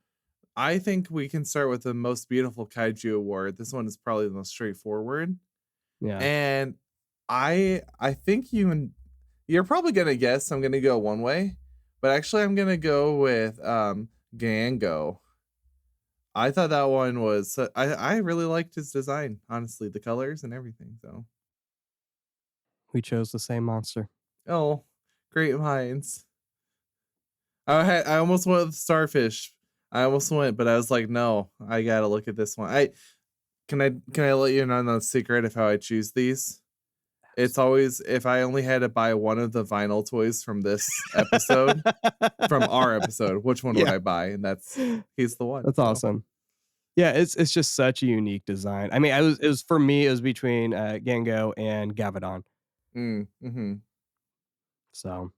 I think we can start with the most beautiful kaiju award. This one is probably the most straightforward. Yeah. And I think you're probably gonna guess I'm gonna go one way, but actually I'm gonna go with Gango. I thought that one was I really liked his design, honestly, the colors and everything. So We chose the same monster. oh, great minds. I almost went with starfish. I almost went, but I was like, no, I gotta look at this one. Can I let you in on the secret of how I choose these? It's always if I only had to buy one of the vinyl toys from this episode, from our episode, which one would Yeah. I buy? And he's the one. That's So. awesome. Yeah, it's just such a unique design. I mean, it was for me, it was between Gengo and Gavadon. Mm-hmm. So,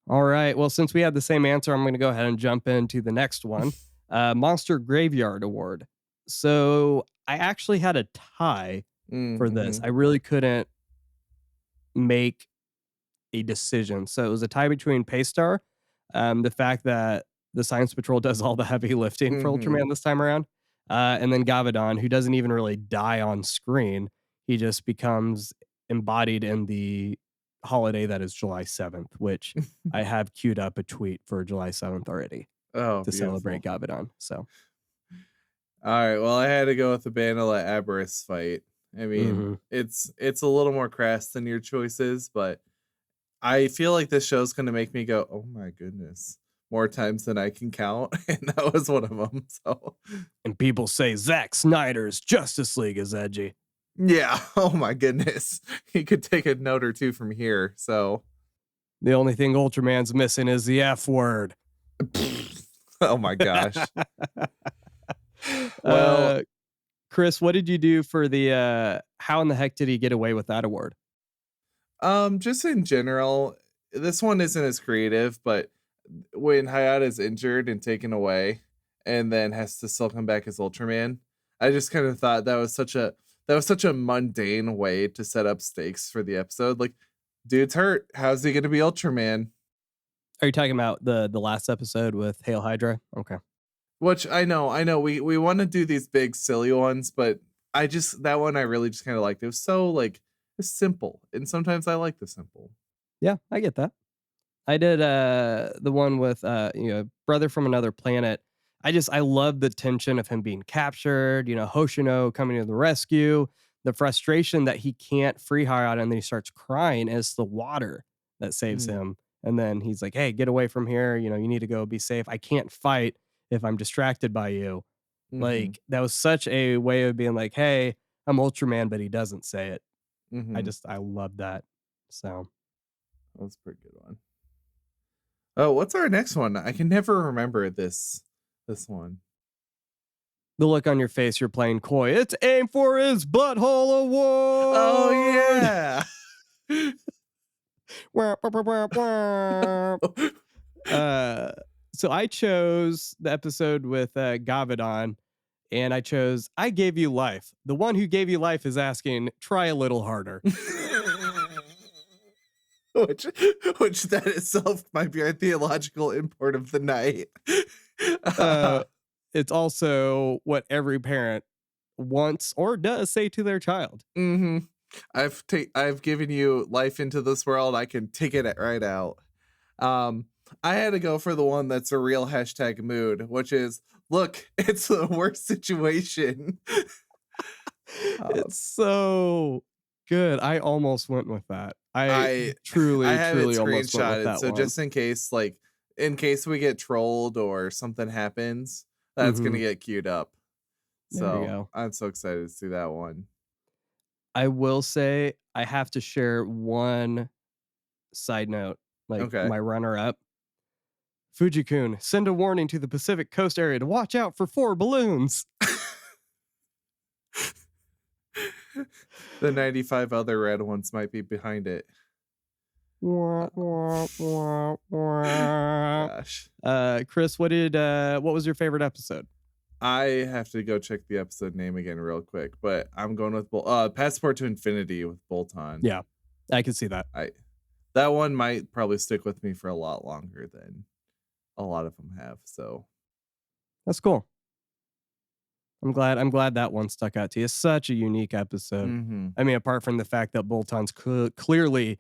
all right. Well, since we had the same answer, I'm going to go ahead and jump into the next one. Monster Graveyard Award. So, I actually had a tie for this. Mm-hmm. I really couldn't make a decision. So, it was a tie between Paystar, the fact that the Science Patrol does all the heavy lifting for Mm-hmm. Ultraman this time around, and then Gavadon, who doesn't even really die on screen. He just becomes embodied in the holiday that is July 7th, which I have queued up a tweet for July 7th already Oh, to beautiful. celebrate Gavidon. So, All right. Well, I had to go with the Banala Aberys fight. I mean, it's a little more crass than your choices, but I feel like this show's going to make me go, oh my goodness, more times than I can count. And that was one of them. So, and people say Zack Snyder's Justice League is edgy. yeah. Oh my goodness. He could take a note or two from here. So, the only thing Ultraman's missing is the F word. Oh my gosh. Well, Chris, what did you do for the how in the heck did he get away with that award? just in general, this one isn't as creative, but when Hayata's injured and taken away and then has to still come back as Ultraman, I just kind of thought that was such a mundane way to set up stakes for the episode. Like, dude's hurt. How's he gonna be Ultraman? Are you talking about the last episode with Hail Hydra? Okay. Which I know, we want to do these big silly ones, but that one I really just kind of liked. It was so like it's simple, and sometimes I like the simple. Yeah, I get that. I did the one with brother from another planet. I love the tension of him being captured, Hoshino coming to the rescue, the frustration that he can't free Hayata, and then he starts crying as it's the water that saves Mm, him. And then he's like, "Hey, get away from here, you need to go be safe. I can't fight if I'm distracted by you." mm-hmm, Like that was such a way of being like, "Hey, I'm Ultraman," but he doesn't say it. mm-hmm. I love that. So That's a pretty good one. Oh, what's our next one? I can never remember this one. the look on your face, you're playing coy. It's aim for his butthole Oh award. yeah. Wah, wah, wah, wah, wah. So I chose the episode with Gavidon, and I chose I Gave You Life. The one who gave you life is asking, try a little harder. which which that itself might be our theological import of the night. It's also what every parent wants or does say to their child. Mm-hmm. I've given you life into this world. I can take it right out. I had to go for the one that's a real hashtag mood, which is look, it's the worst situation. It's so good. I almost went with that. I I truly, have it truly almost went with screenshotted, that so one. just in case we get trolled or something happens, that's gonna get queued up. There you So go. I'm so excited to see that one. I will say I have to share one side note, like Okay. my runner up. Fujikun, send a warning to the Pacific Coast area to watch out for 4 balloons. The 95 other red ones might be behind it. Wah, wah, wah, wah. Gosh. Chris, what was your favorite episode? I have to go check the episode name again real quick, but I'm going with Passport to Infinity with Bolton. Yeah, I can see that. That one might probably stick with me for a lot longer than a lot of them have. So That's cool. I'm glad that one stuck out to you. It's such a unique episode. I mean, apart from the fact that Bolton's clearly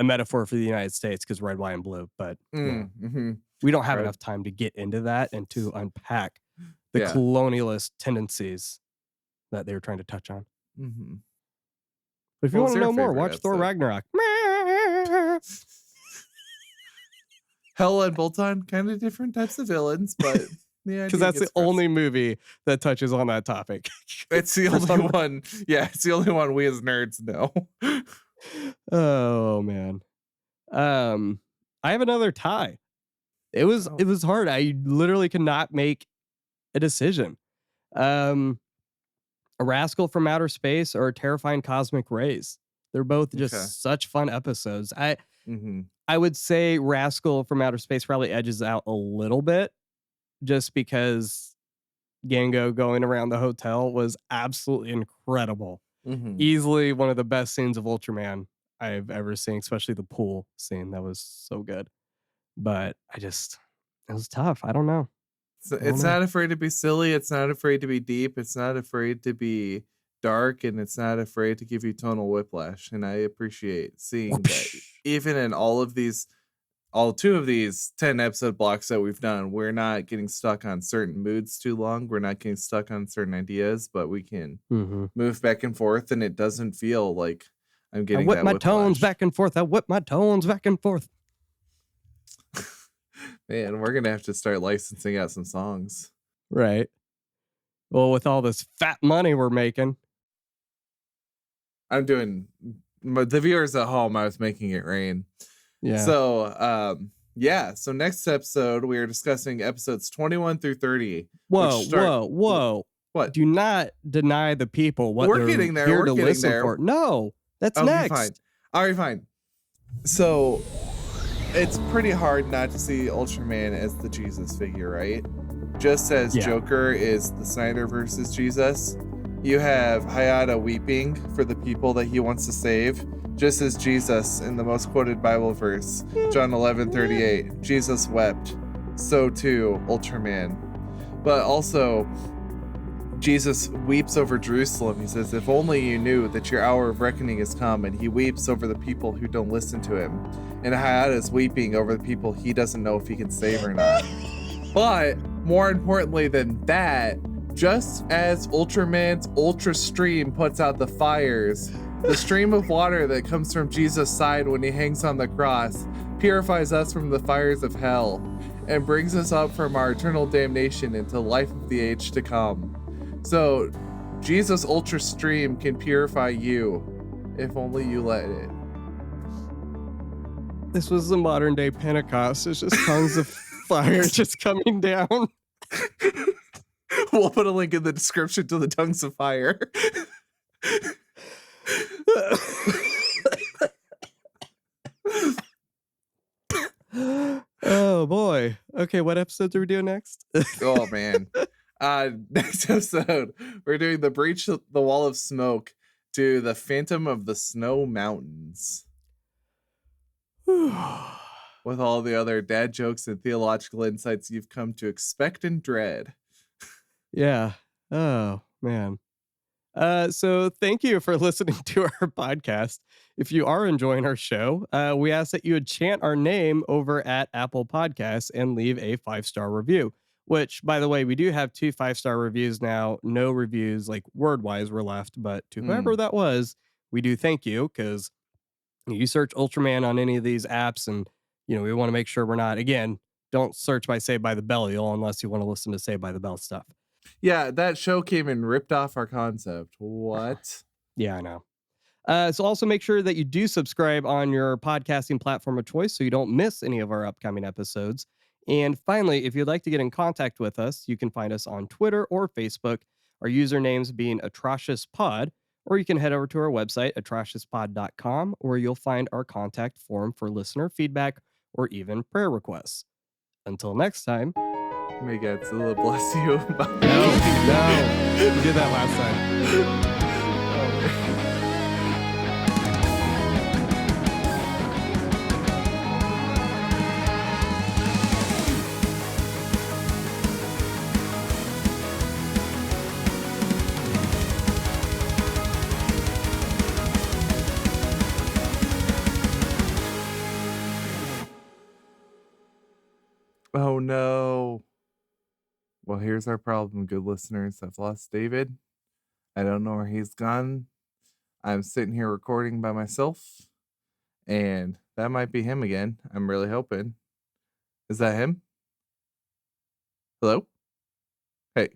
a metaphor for the United States because red, white, and blue, but we don't have enough time to get into that and to unpack the colonialist tendencies that they were trying to touch on. But if you want to know more, watch Thor Ragnarok. Hela and Bolton, kind of different types of villains, but yeah, because that's the only movie that touches on that topic. It's the only one. Yeah, it's the only one we as nerds know. Oh man. I have another tie. It was hard. I literally could not make a decision. A Rascal from Outer Space or Terrifying Cosmic Rays. They're both just such fun episodes. I would say Rascal from Outer Space probably edges out a little bit just because Gango going around the hotel was absolutely incredible. Easily one of the best scenes of Ultraman I've ever seen, especially the pool scene. That was so good. But it was tough. I don't know. It's not afraid to be silly. It's not afraid to be deep. It's not afraid to be dark and it's not afraid to give you tonal whiplash. And I appreciate seeing that even in all 2 of these 10 episode blocks that we've done, we're not getting stuck on certain moods too long. We're not getting stuck on certain ideas, but we can move back and forth, and it doesn't feel like I'm getting that whiplash. Tones back and forth. I whip my tones back and forth. Man, we're going to have to start licensing out some songs. Right. Well, with all this fat money we're making. I'm doing, the viewers at home, I was making it rain. Yeah. So, so next episode, we are discussing episodes 21 through 30. Whoa. What? Do not deny the people what we're getting there. We're getting there. For. No, that's next. Fine. All right, fine. So, it's pretty hard not to see Ultraman as the Jesus figure, right? Just as Joker is the Snyderverse as Jesus, you have Hayata weeping for the people that he wants to save, just as Jesus in the most quoted Bible verse, John 11:38, Jesus wept, so too Ultraman. But also, Jesus weeps over Jerusalem. He says, if only you knew that your hour of reckoning has come, and he weeps over the people who don't listen to him. And Hayata is weeping over the people he doesn't know if he can save or not. But more importantly than that, just as Ultraman's Ultra Stream puts out the fires, the stream of water that comes from Jesus' side when he hangs on the cross purifies us from the fires of hell and brings us up from our eternal damnation into life of the age to come. So, Jesus' Ultra Stream can purify you, if only you let it. This was the modern day Pentecost. It's just tongues of fire just coming down. We'll put a link in the description to the tongues of fire. Oh boy. Okay, what episodes are we doing next? Oh man. Next episode, we're doing the Breach of the Wall of Smoke to the Phantom of the Snow Mountains. With all the other dad jokes and theological insights you've come to expect and dread. Yeah. Oh man. So thank you for listening to our podcast. If you are enjoying our show, we ask that you would chant our name over at Apple Podcasts and leave a 5-star review, which, by the way, we do have 2 5-star reviews now. No reviews like word-wise were left, but to whoever that was, we do thank you, because you search Ultraman on any of these apps, and we want to make sure we're not, again, don't search by Saved by the Belial unless you want to listen to Saved by the Bell stuff. Yeah, that show came and ripped off our concept. What? Yeah, I know. So also make sure that you do subscribe on your podcasting platform of choice so you don't miss any of our upcoming episodes. And finally, if you'd like to get in contact with us, you can find us on Twitter or Facebook, our usernames being AtrociousPod, or you can head over to our website, atrociouspod.com, where you'll find our contact form for listener feedback or even prayer requests. Until next time. May Godzilla bless you. No. You did that last time. Oh no. Well, here's our problem, good listeners. I've lost David. I don't know where he's gone. I'm sitting here recording by myself, and that might be him again. I'm really hoping. Is that him? Hello? Hey.